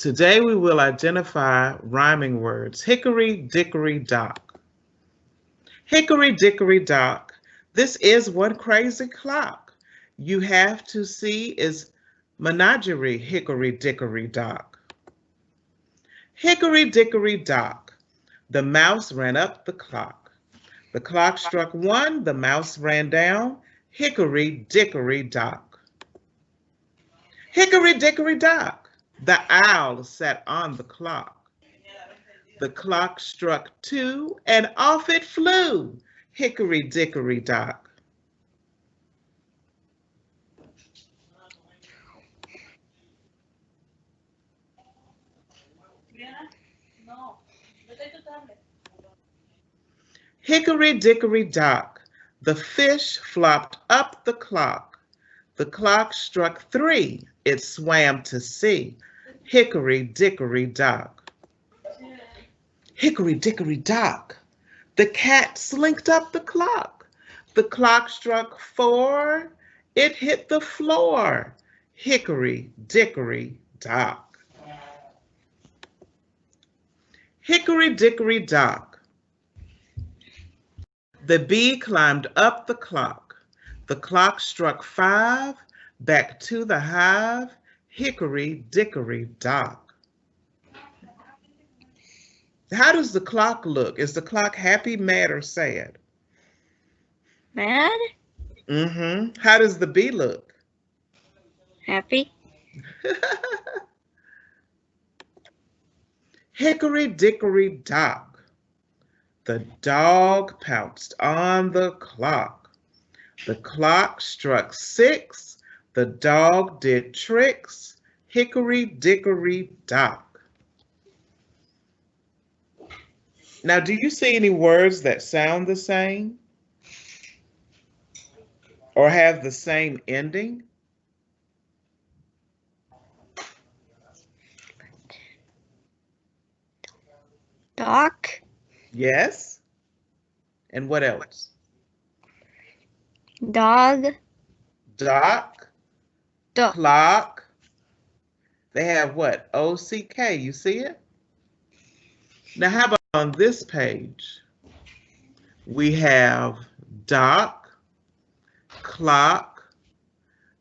Today we will identify rhyming words. Hickory dickory dock. Hickory dickory dock. This is one crazy clock. You have to see is menagerie hickory dickory dock. Hickory dickory dock. The mouse ran up the clock. The clock struck one, the mouse ran down. Hickory dickory dock. Hickory dickory dock. The owl sat on the clock. The clock struck two and off it flew. Hickory dickory dock. Hickory dickory dock. The fish flopped up the clock. The clock struck three. It swam to sea. Hickory dickory dock. Hickory dickory dock. The cat slinked up the clock. The clock struck four. It hit the floor. Hickory dickory dock. Hickory dickory dock. The bee climbed up the clock. The clock struck five. Back to the hive. Hickory dickory dock. How does the clock look? Is the clock happy, mad, or sad? Mad? How does the bee look? Happy? Hickory dickory dock. The dog pounced on the clock. The clock struck six. The dog did tricks. Hickory dickory dock. Now, do you see any words that sound the same or have the same ending? Dock? Yes. And what else? Dog? Dock. Duck. Clock. They have what? O-C-K. You see it? Now, how about on this page? We have dock, clock.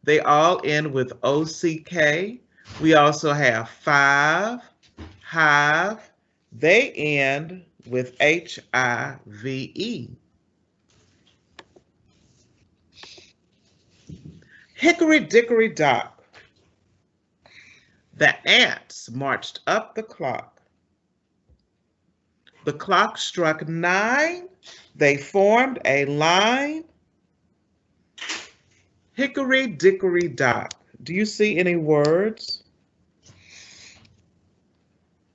They all end with O-C-K. We also have five, hive. They end with H-I-V-E. Hickory dickory dock. The ants marched up the clock. The clock struck nine. They formed a line. Hickory dickory dock. Do you see any words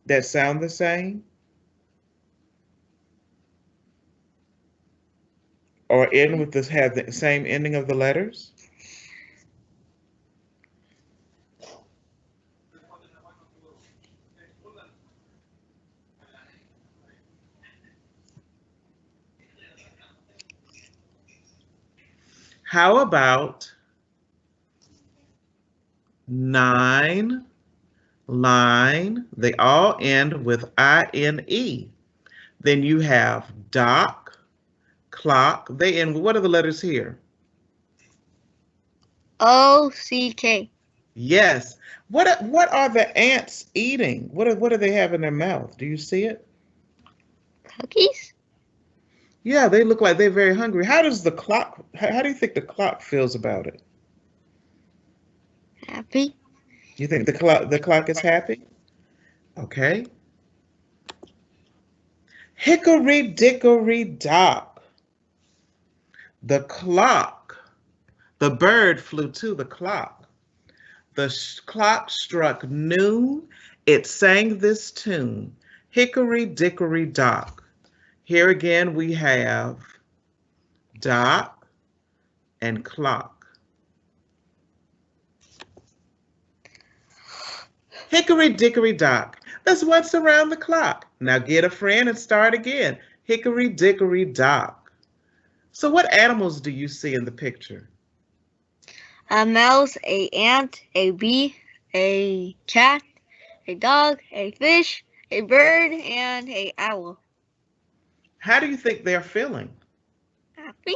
that sound the same? Or end with this, have the same ending of the letters? How about nine, line? They all end with I-N-E. Then you have dock, clock. They end with, what are the letters here? O-C-K. Yes. What are the ants eating? What do they have in their mouth? Do you see it? Cookies? Yeah, they look like they're very hungry. How does the clock, how do you think the clock feels about it? Happy? You think the clock is happy? Okay. Hickory dickory dock. The clock, the bird flew to the clock. The clock struck noon. It sang this tune. Hickory dickory dock. Here again we have dock and clock. Hickory dickory dock. Let's once around the clock. Now get a friend and start again. Hickory dickory dock. So what animals do you see in the picture? A mouse, a ant, a bee, a cat, a dog, a fish, a bird, and a owl. How do you think they're feeling? Happy?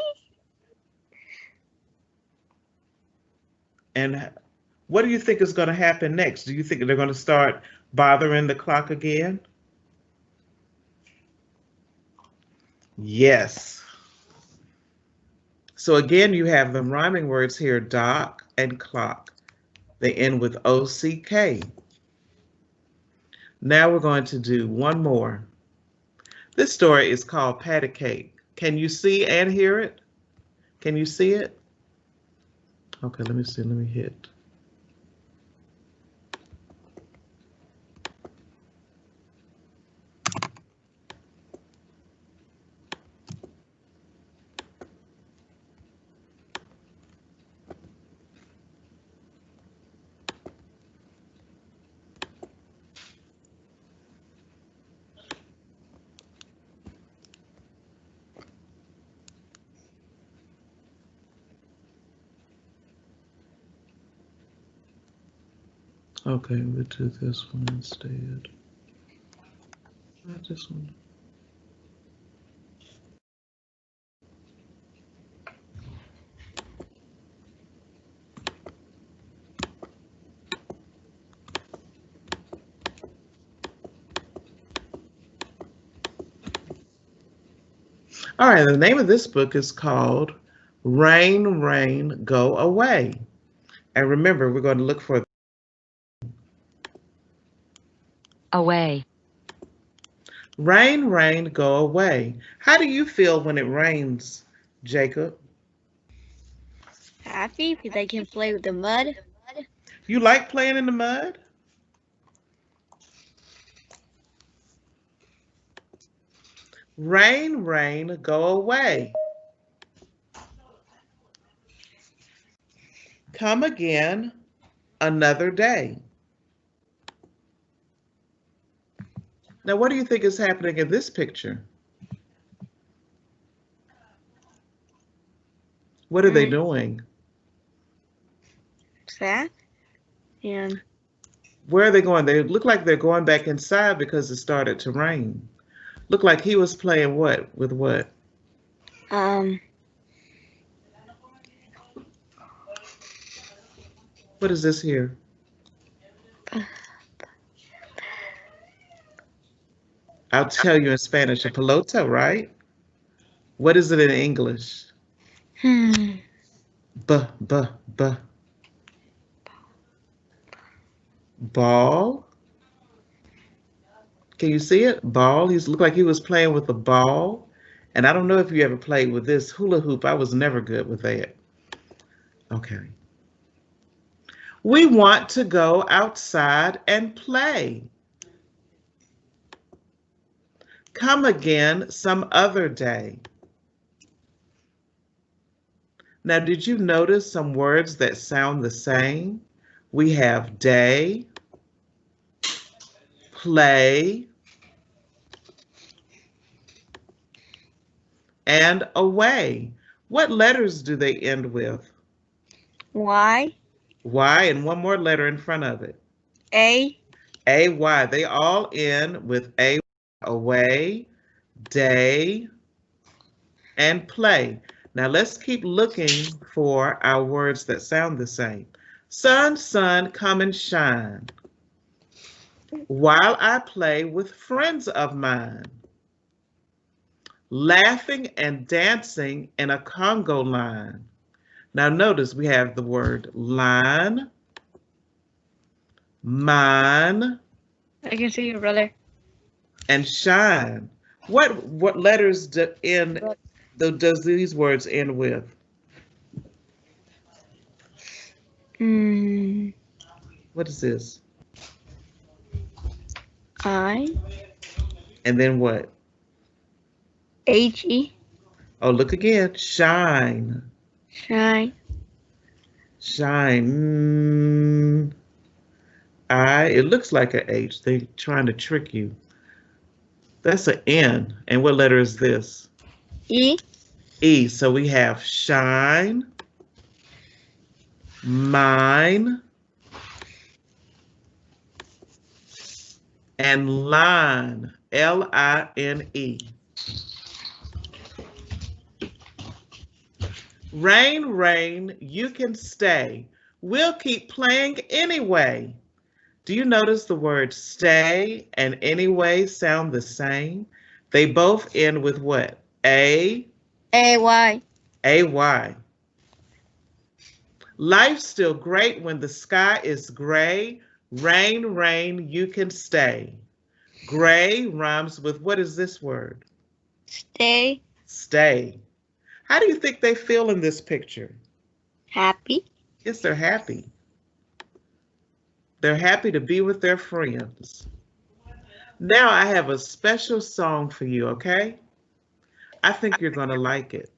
And what do you think is going to happen next? Do you think they're going to start bothering the clock again? Yes. So again, you have the rhyming words here, dock and clock. They end with O-C-K. Now we're going to do one more. This story is called Patty Cake. Can you see and hear it? Can you see it? Okay, let me see. Let me hit. Okay, we'll do this one instead. Not this one. All right, the name of this book is called Rain, Rain, Go Away. And remember, we're going to look for away, rain, rain, go away. How do you feel when it rains, Jacob? Happy because I can play with the mud. You like playing in the mud? Rain, rain, go away. Come again another day. Now, what do you think is happening in this picture? What are they doing? That. And Where are they going? They look like they're going back inside because it started to rain. Look like he was playing what? With what? What is this here? I'll tell you in Spanish, a pelota, right? What is it in English? B, b, b. Ball. Can you see it? Ball. He looked like he was playing with a ball. And I don't know if you ever played with this hula hoop. I was never good with that. Okay. We want to go outside and play. Come again some other day. Now, did you notice some words that sound the same? We have day, play, and away. What letters do they end with? Y. Y and one more letter in front of it. A. A-Y. They all end with A, away, day, and play. Now let's keep looking for our words that sound the same. Sun, sun, come and shine while I play with friends of mine. Laughing and dancing in a Congo line. Now notice we have the word line, mine, I can see your brother. and shine. What letters does these words end with? What is this? I. And then what? H-E. Oh, look again. Shine. Shine. Shine. It looks like an H. They're trying to trick you. That's an N. And what letter is this? E. E. So we have shine, mine, And line, L-I-N-E. Rain, rain, you can stay. We'll keep playing anyway. Do you notice the words stay and anyway sound the same? They both end with what? A, A-Y. A-Y. Life's still great when the sky is gray. Rain, rain, you can stay. Gray rhymes with what is this word? Stay. Stay. How do you think they feel in this picture? Happy. Yes, they're happy. They're happy to be with their friends. Now I have a special song for you, okay? I think you're going to like it.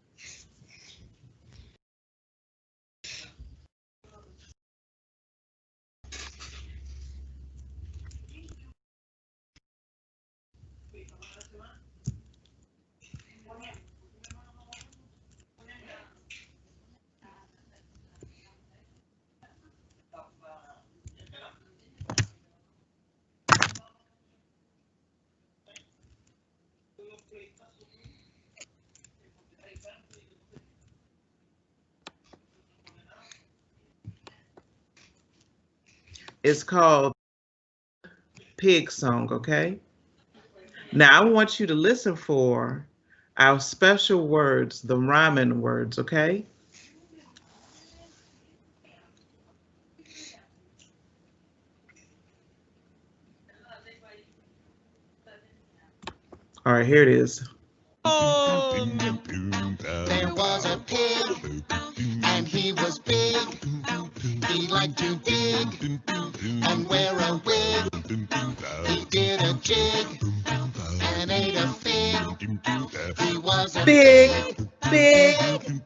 It's called Pig Song, okay? Now I want you to listen for our special words, the rhyming words, okay? All right, here it is. There was a pig, and he was big. He liked to dig and wear a wig. He did a jig and ate a fig. He was a Big, big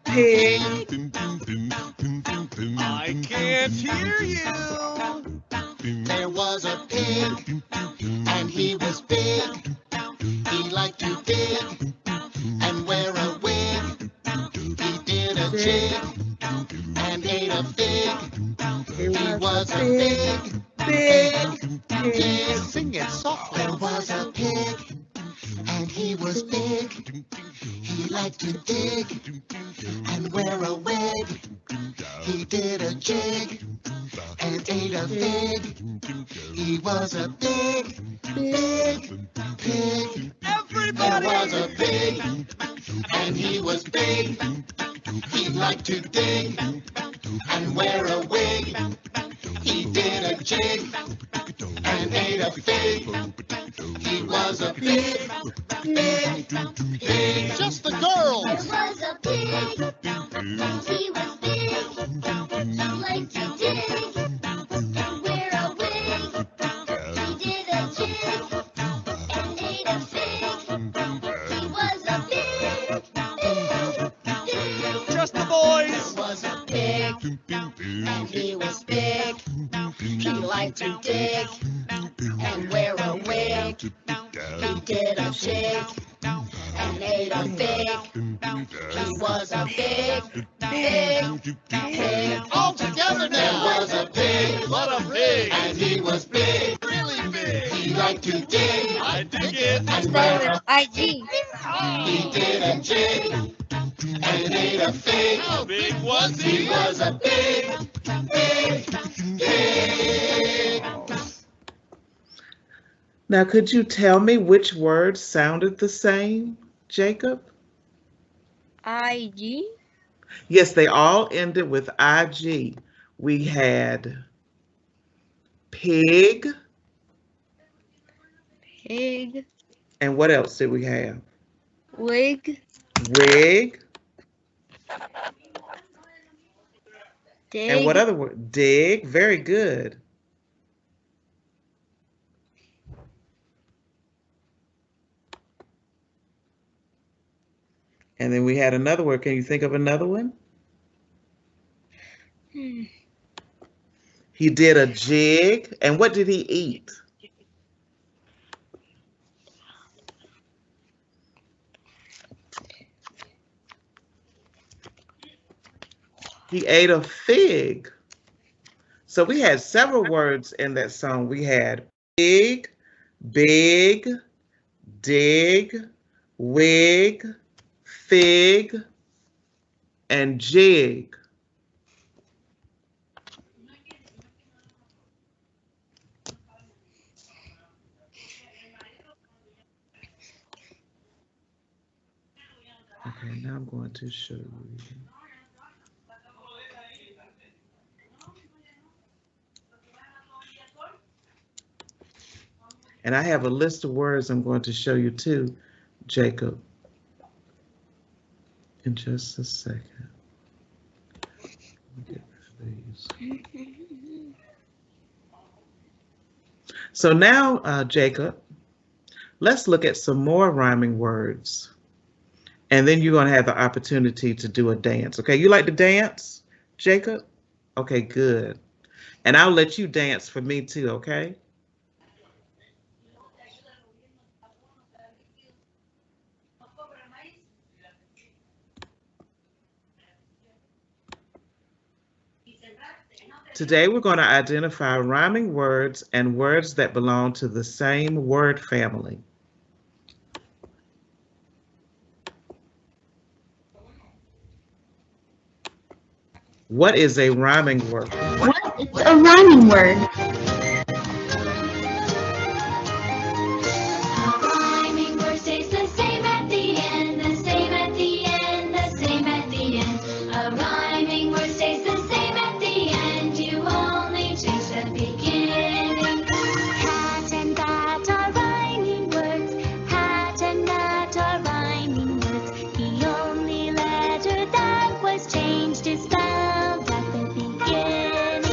pig. I can't hear you. There was a pig, and he was big. He liked to dig and wear a wig. He did a jig and ate a fig. He was a big, Big pig. Sing it softly. There was a pig, and he was big. He liked to dig and wear a wig. He did a jig and ate a fig. He was a big pig. Everybody! There was a pig, and he was big. He liked to dig and wear a wig. He did a jig and ate a fig. He was a pig. Just the girls. There was a pig, and he was big. He liked to dig and wear a wig. He did a jig and ate a fig. He was a pig. Just the boys. There was a pig, and he was big. He liked to dig and wear a wig. He did a jig and ate a fig. He was a big pig. All together now. There was a pig, What a pig. and he was big. Really big. He liked to dig I dig it. and Spell wear with a I-G. He did a jig and ate a fig. How big was He he? was a big pig. Now, could you tell me which words sounded the same, Jacob? I-G. Yes, they all ended with IG. We had pig, Pig. and what else did we have? Wig. Wig, Dig. and what other word? Dig, very good. And then we had another word. Can you think of another one? Hmm. He did a jig, and what did he eat? He ate a fig. So we had several words in that song. We had pig, big, dig, wig, fig, and jig. Okay, now I'm going to show you. And I have a list of words I'm going to show you too, Jacob, in just a second. Get rid of these. So now, Jacob, let's look at some more rhyming words. And then you're going to have the opportunity to do a dance. Okay, you like to dance, Jacob? Okay, good. And I'll let you dance for me too, okay? Today we're going to identify rhyming words and words that belong to the same word family. What is a rhyming word? What is a rhyming word? A rhyming word stays the same at the end, the same at the end, the same at the end. A rhyming word stays the same at the end, you only change the beginning. Hat and bat are rhyming words, hat and bat are rhyming words. The only letter that was changed is found at the beginning.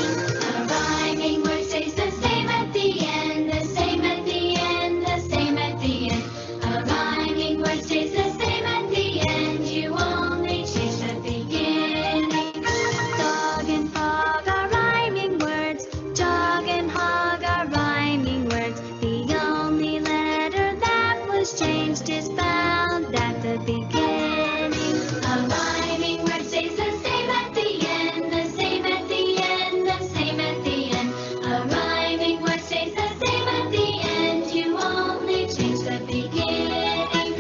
A rhyming word stays the same at the end, the same at the end, the same at the end. A rhyming word stays the same at the end, you only change the beginning. Dog and fog are rhyming words, dog and hog are rhyming words. The only letter that was changed is found at the beginning. A rhyming word stays the same at the end, the same at the end, the same at the end. A rhyming word stays the same at the end, you only change the beginning.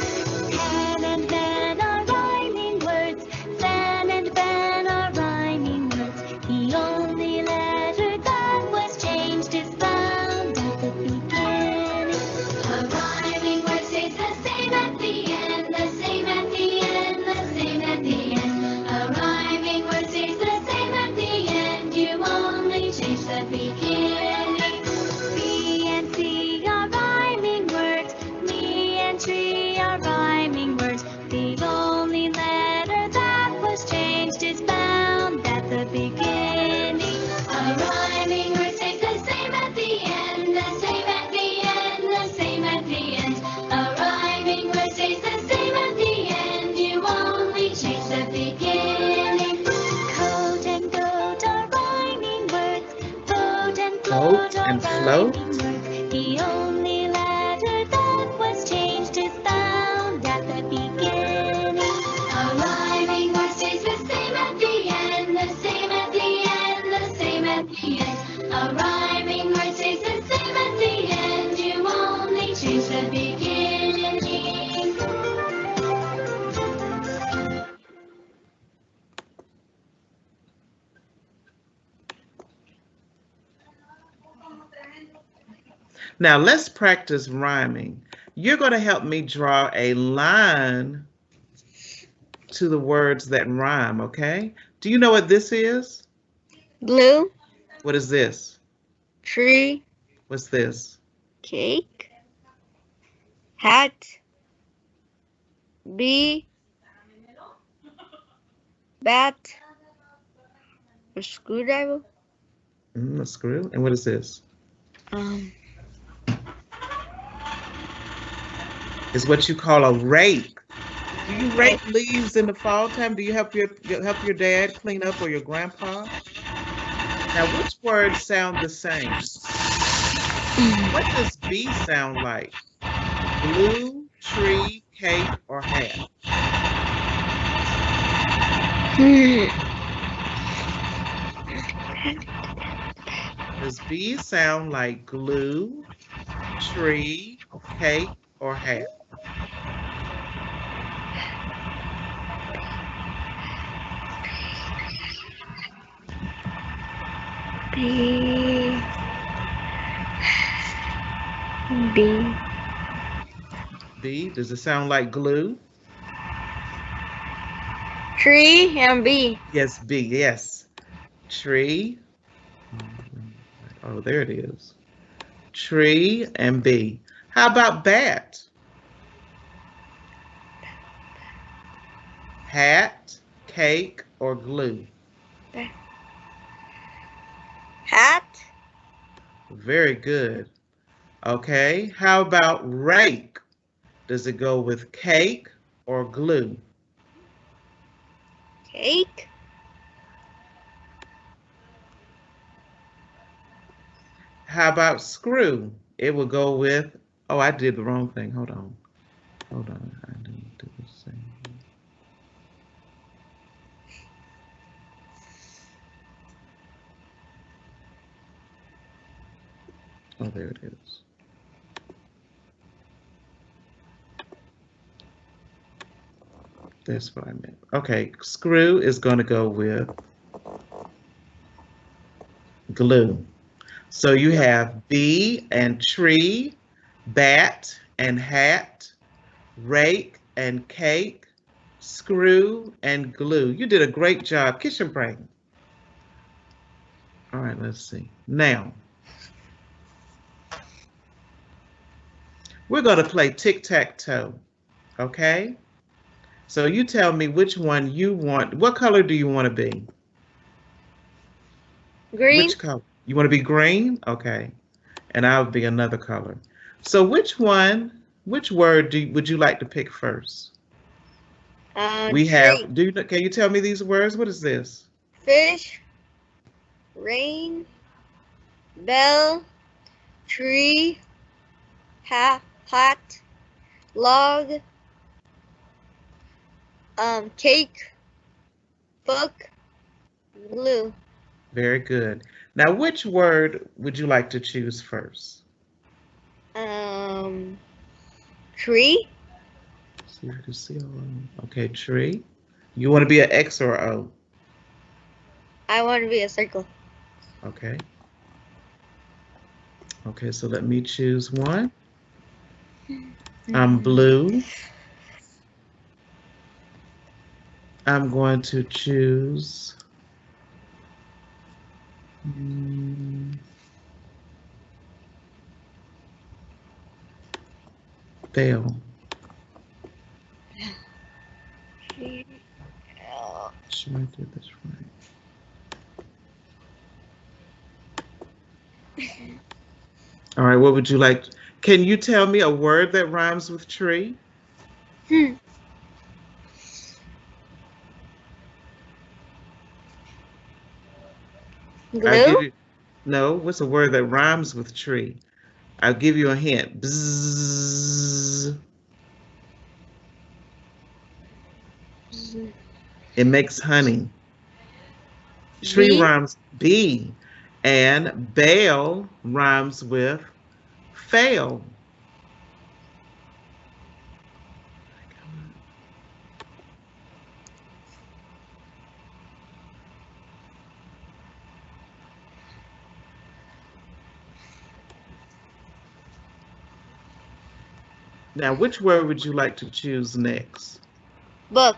Pen and pen are rhyming words, pen and pen are rhyming words. The only letter that was changed is found at the beginning. A rhyming word stays the same at the end, the same at the end, the same at the end. A rhyming word stays the same at the end, you only change the beginning. B and C are rhyming words, me and tree are rhyming words. The only letter that was changed is found at the beginning. A rhyming word stays the same at the end, the same at the end, the same at the end. A rhyming word stays the same at the end, you only change the beginning. Coat and goat are rhyming words, coat and float are rhyming words. The only letter that was changed is found at the beginning. A rhyming word stays the same at the end, the same at the end, the same at the end. A rhyming word stays the same at the end, you only change the beginning. Now let's practice rhyming. You're going to help me draw a line to the words that rhyme, okay? Do you know what this is? Blue, What is this? tree, What's this? cake, hat, bee, bat, a screwdriver, A screw. And what is this? Is what you call a rake. Do you rake leaves in the fall time? Do you help your dad clean up or your grandpa? Now, which words sound the same? What does bee sound like? Blue, tree, cake, or hat? Does bee sound like glue, tree, cake, or hat? B. B. B. Does it sound like glue? Tree and B. Yes, B. Yes. Tree. Oh, there it is. Tree and B. How about bat? Hat, cake, or glue? Hat. Very good. Okay. How about rake? Does it go with cake or glue? Cake. How about screw? It will go with, oh, I did the wrong thing. Hold on. Hold on. I didn't do the same. Oh, there it is. That's what I meant. Okay, screw is going to go with glue. So you have bee and tree, bat and hat, rake and cake, screw and glue. You did a great job. Kiss your brain. All right, let's see. Now, we're going to play tic-tac-toe, okay? So you tell me which one you want. What color do you want to be? Green. Which color? You want to be green? Okay. And I'll be another color. So which word would you like to pick first? We Tree. have, can you tell me these words? What is this? Fish. Rain. Bell. Tree. Hat. Log. Cake. Book. Glue. Very good. Now, which word would you like to choose first? Tree. Okay, tree. You want to be an X or an O? I want to be a circle. Okay. Okay, so let me choose one. I'm blue. I'm going to choose bell. Should I do this right? All right, what would you like? Can you tell me a word that rhymes with tree? Glue. No, what's a word that rhymes with tree? I'll give you a hint. Bzzz. It makes honey. Tree Bee? rhymes bee, and bale rhymes with fail. Now, which word would you like to choose next? Book.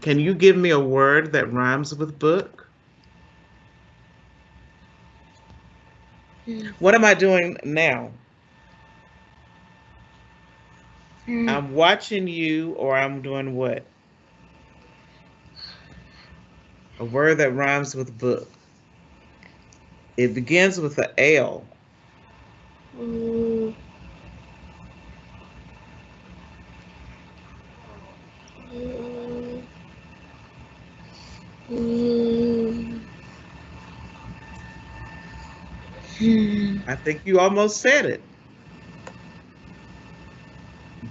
Can you give me a word that rhymes with book? What am I doing now? I'm watching you, or I'm doing what? A word that rhymes with book. It begins with an L. I think you almost said it.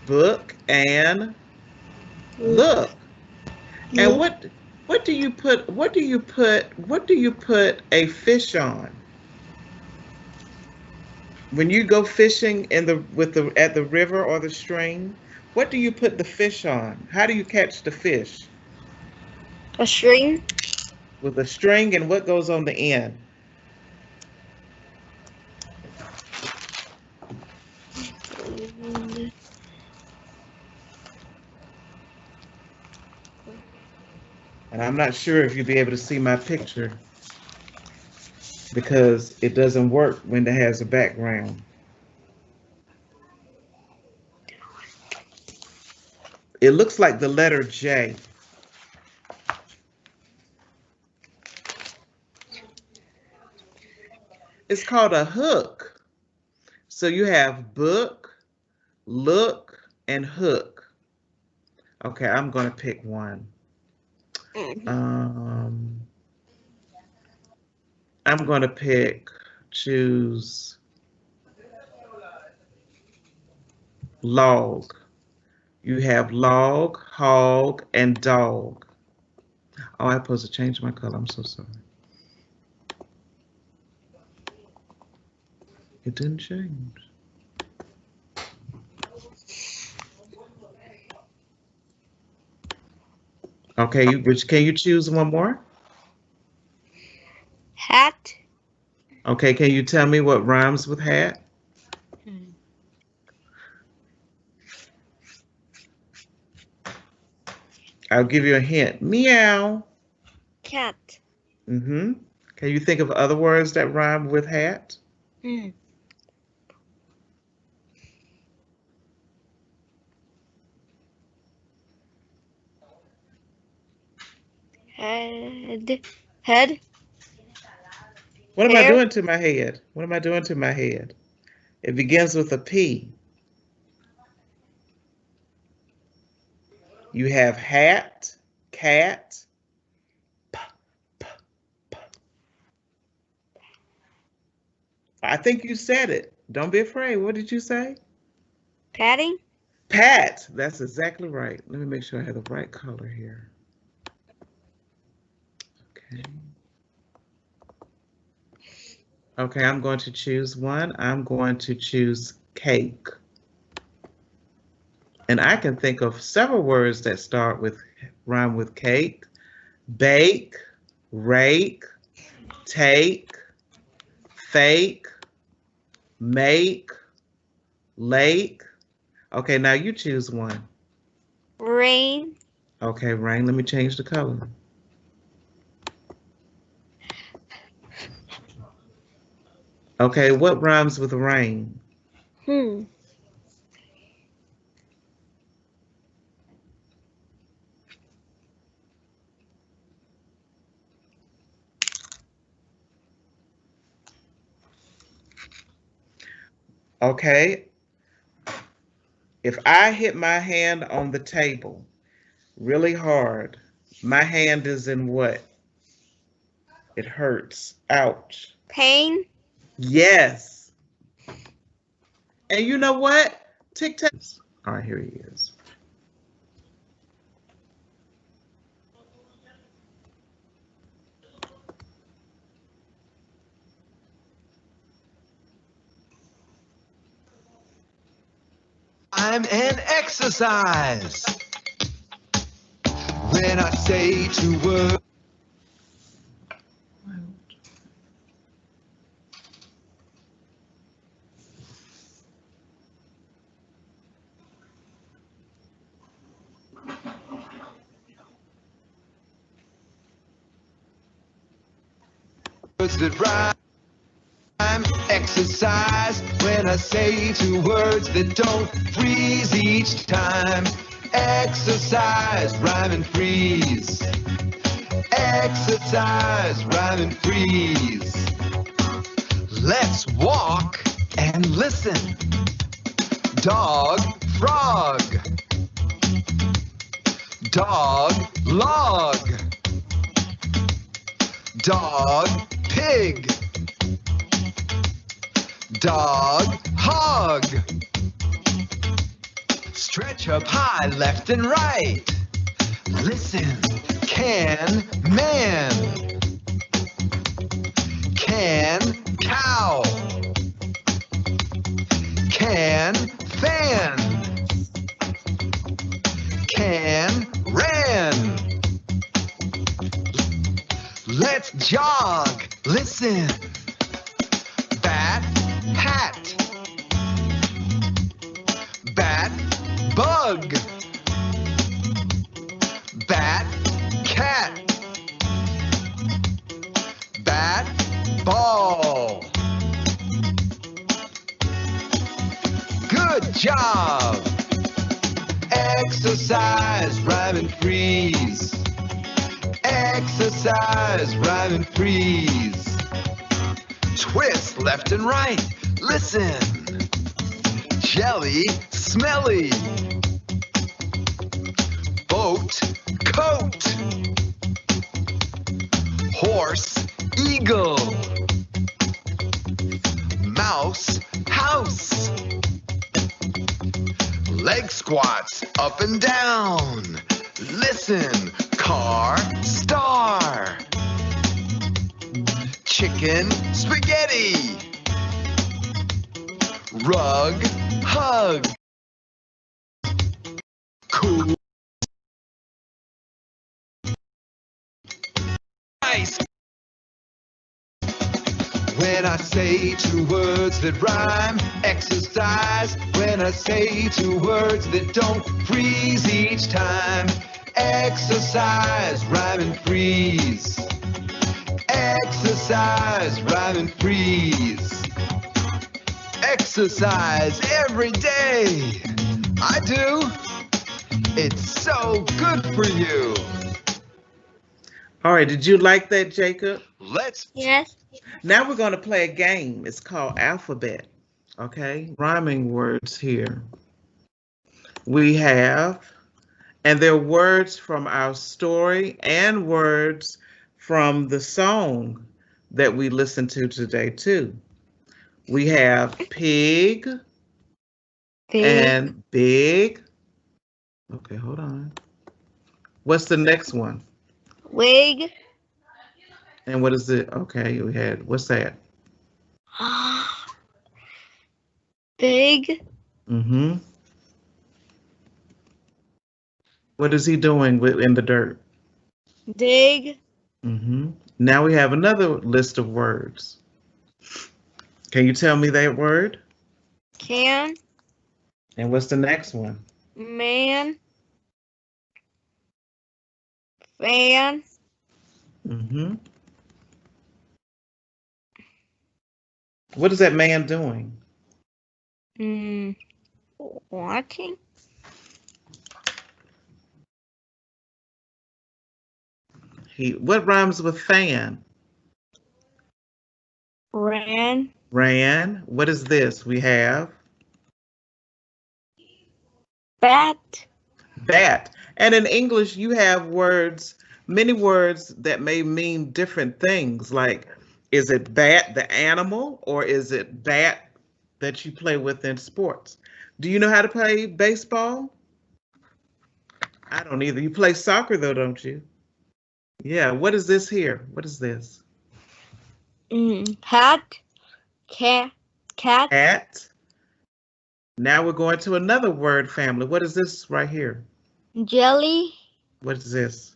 Book and look. And what do you put a fish on? When you go fishing at the river or the stream, what do you put the fish on? How do you catch the fish? A string. With a string, and what goes on the end? And I'm not sure if you'll be able to see my picture because it doesn't work when it has a background. It looks like the letter J. It's called a hook. So you have book, look, and hook. Okay, I'm gonna pick one. I'm gonna choose log. You have log, hog, and dog. Oh, I'm supposed to change my color. I'm so sorry. It didn't change. Okay, can you choose one more? Hat. Okay, can you tell me what rhymes with hat? I'll give you a hint. Meow. Cat. Mm-hmm. Can you think of other words that rhyme with hat? Head. Head. What am I Hair. doing to my head? What am I doing to my head? It begins with a P. You have hat, cat. I think you said it. Don't be afraid. What did you say? Padding. Pat. That's exactly right. Let me make sure I have the right color here. Okay. Okay, I'm going to choose one. I'm going to choose cake. And I can think of several words that rhyme with cake. Bake, rake, take, fake, make, lake. Okay, now you choose one. Rain. Okay, rain, let me change the color. Okay, what rhymes with rain? Okay, if I hit my hand on the table really hard, my hand is in what? It hurts. Ouch. Pain. Yes. And you know what? Tic Tac. All right, here he is. I'm an exercise. When I say two words. That rhyme, exercise when I say two words that don't freeze each time. Exercise, rhyme and freeze. Exercise, rhyme and freeze. Let's walk and listen. Dog, frog. Dog, log. Dog, pig. Dog, hog. Stretch up high, left and right. Listen, can, man. Can, cow. jog. Listen. Bat, hat. Bat, bug. Bat, cat. Bat, ball. Good job. Exercise, rhyme and freeze. Exercise, rhyme and freeze. Twist left and right. Listen. Jelly, smelly. Boat, coat. Horse, eagle. Mouse, house. Leg squats up and down. Listen, car, star. Chicken, spaghetti. Rug, hug. Cool. Ice. When I say two words that rhyme, exercise. When I say two words that don't, freeze each time. Exercise, rhyme and freeze. Exercise, rhyme and freeze. Exercise every day. I do. It's so good for you. All right, did you like that, Jacob? Let's Yes. Now we're going to play a game. It's called Alphabet. Okay, rhyming words here. We have, and they're words from our story and words from the song that we listened to today too. We have pig Big. and big. Okay, hold on. What's the next one? Wig. And what is it? Okay, we had, what's that? Big. Mm-hmm. What is he doing in the dirt? Dig. Mm-hmm. Now we have another list of words. Can you tell me that word? Can. And what's the next one? Man. Fan. Mm-hmm. What is that man doing? Watching. What rhymes with fan? Ran. Ran. What is this? We have Bat. bat. And in English, you have words, many words that may mean different things. Like, is it bat, the animal, or is it bat that you play with in sports? Do you know how to play baseball? I don't either. You play soccer though, don't you? Yeah. What is this here? What is this? Hat. Cat. Cat. Cat. Now we're going to another word family. What is this right here? Jelly. What is this?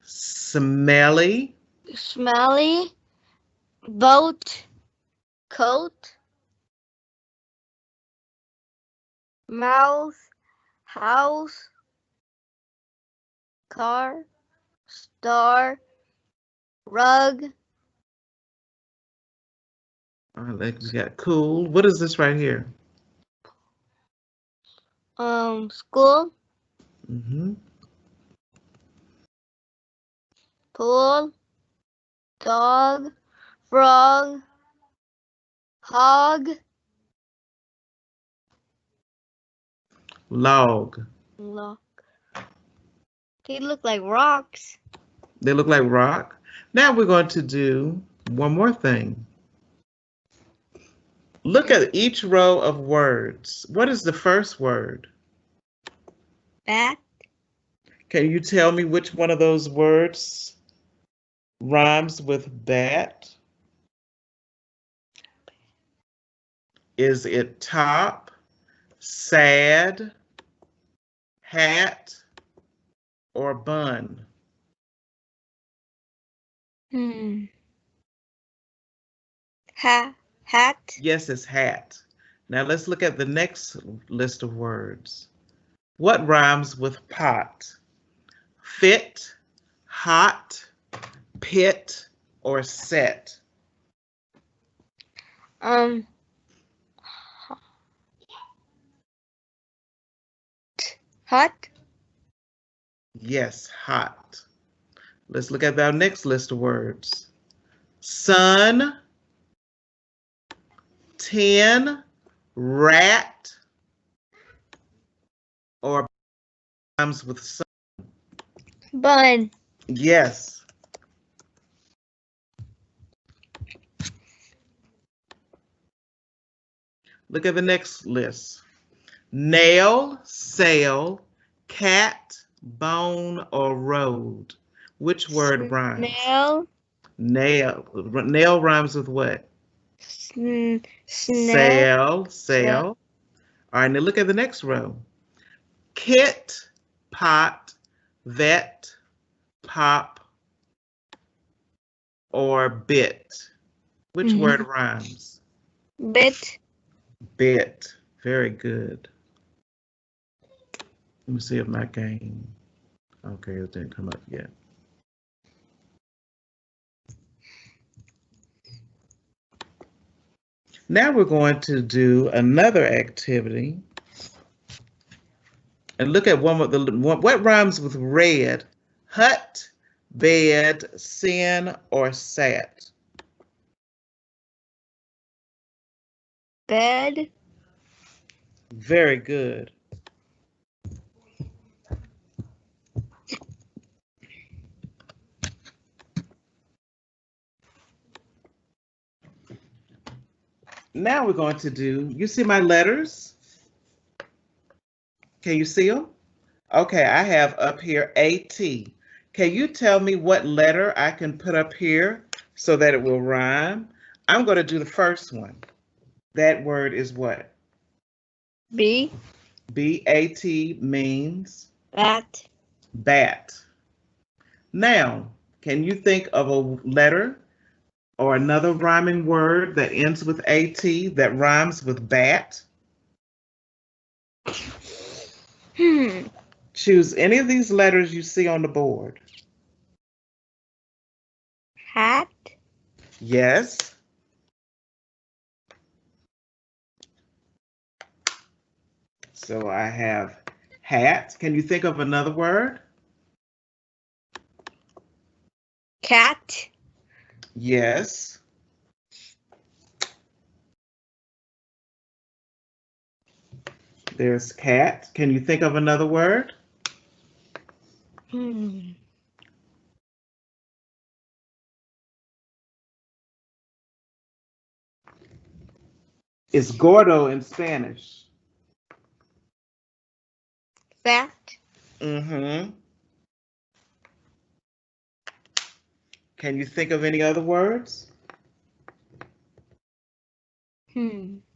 Smelly. Smelly. Boat. Coat. Mouse. House. Car. Star. Rug. All right, we got cool. What is this right here? School. Mm-hmm. Pool. Dog. Frog. Hog. Log. Look. They look like rocks. They look like rock. Now we're going to do one more thing. Look at each row of words. What is the first word? Bat. Can you tell me which one of those words rhymes with bat? Is it top, sad, hat, or bun? Hmm. Hat. Yes, it's hat. Now let's look at the next list of words. What rhymes with pot? Fit, hot, pit, or set? Um. Hot. Yes, hot. Let's look at our next list of words. Sun, tin, rat, or rhymes with sun. Bun. Yes. Look at the next list. Nail, sail, cat, bone, or road. Which word rhymes? Snail. Nail. Nail rhymes with what? Snail. Sail, sail. All right, now look at the next row. Kit, pot, vet, pop, or bit. Which word rhymes? Bit. Bit. Very good. Let me see if my game. Okay, it didn't come up yet. Now we're going to do another activity and look at one with the what rhymes with red? Hut, bed, sin, or sat? Bed. Very good. Now we're going to do, you see my letters? Can you see them? Okay, I have up here AT. Can you tell me what letter I can put up here so that it will rhyme? I'm going to do the first one. That word is what? B. B-A-T means Bat. bat. Now, can you think of a letter or another rhyming word that ends with AT that rhymes with bat? Choose any of these letters you see on the board. Hat. Yes. So I have hat. Can you think of another word? Cat. Yes. There's cat. Can you think of another word? It's gordo in Spanish. Fat. Mm-hmm. Can you think of any other words?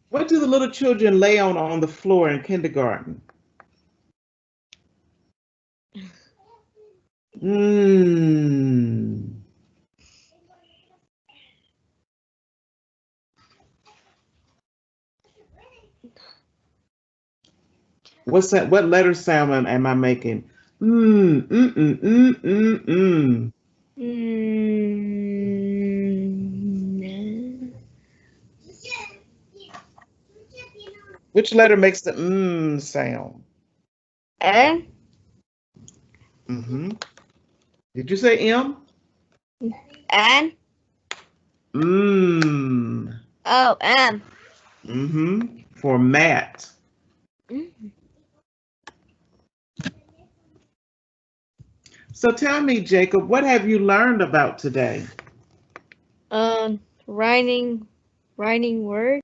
What do the little children lay on the floor in kindergarten? Mmm. What's that? What letter sound am I making? Mm, mm, mm, mm, mm, mm. Which letter makes the sound? M. Mm-hmm. Did you say M? N. Mmm. Oh, M. Mm-hmm. For mat. So tell me, Jacob, what have you learned about today? Writing word.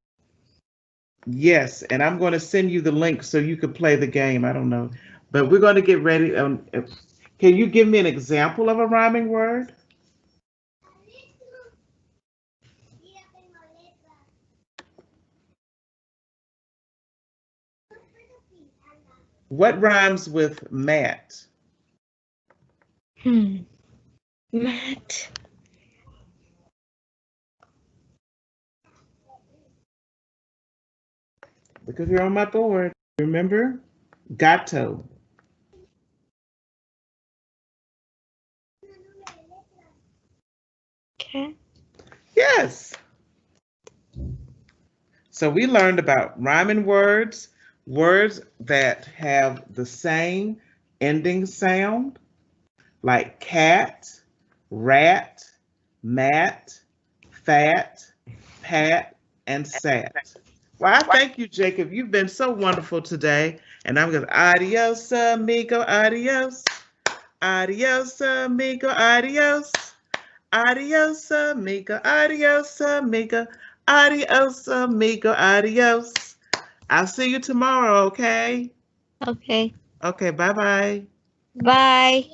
Yes, and I'm going to send you the link so you can play the game. I don't know, but we're going to get ready. Can you give me an example of a rhyming word? What rhymes with mat? Matt. Because you're on my board. Remember? Gato. Cat. Yes. So we learned about rhyming words, words that have the same ending sound, like cat, rat, mat, fat, pat, and sat. Well, I thank you, Jacob. You've been so wonderful today. And I'm going to adios, amigo, adios. Adios, amigo, adios. Adios, amigo, adios, amigo. Adios, amigo, adios. I'll see you tomorrow, okay? Okay. Okay, bye-bye. Bye.